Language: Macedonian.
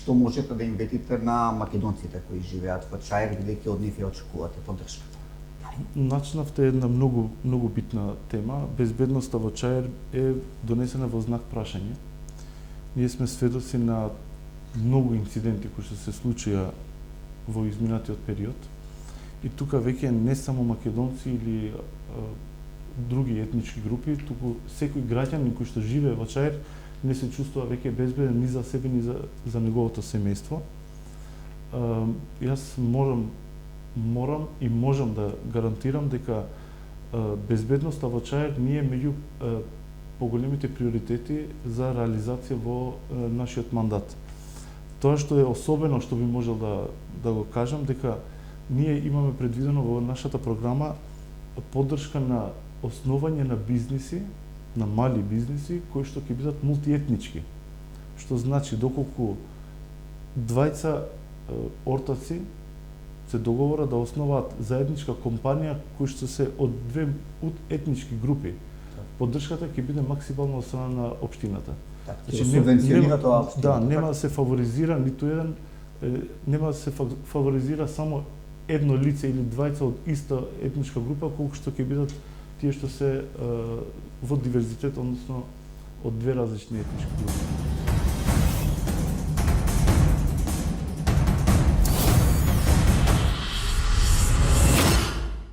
што можете да им ветите на македонците кои живеат во Чаир, бидејќи од нив ја очекувате поддршка? Начнавте една многу битна тема. Безбедноста во Чаир е донесена во знак прашање. Ние сме сведоци на многу инциденти кои што се случија во изминатиот период. И тука веќе не само македонци или други етнички групи, туку секој граѓанин кој што живее во Чаир не се чувствува веќе безбеден ни за себе ни за неговото семејство. Јас морам и можам да гарантирам дека безбедноста во Чаир не е меѓу поголемите приоритети за реализација во нашиот мандат. Тоа што е особено што би можел да го кажам, дека ние имаме предвидено во нашата програма поддршка на основање на бизниси, на мали бизниси кои што ќе бидат мултиетнички. Што значи доколку двајца ортаци се договорат да основаат заедничка компанија кои што се од две етнички групи, поддршката ќе биде максимално од страна на општината. Значи субвенционира тоа општината. Да, нема да се фаворизира ниту еден, нема да се фаворизира само едно лице или двајца од иста етничка група, колку што ќе бидат тие што се во диверзитет, односно од две различни етнички групи.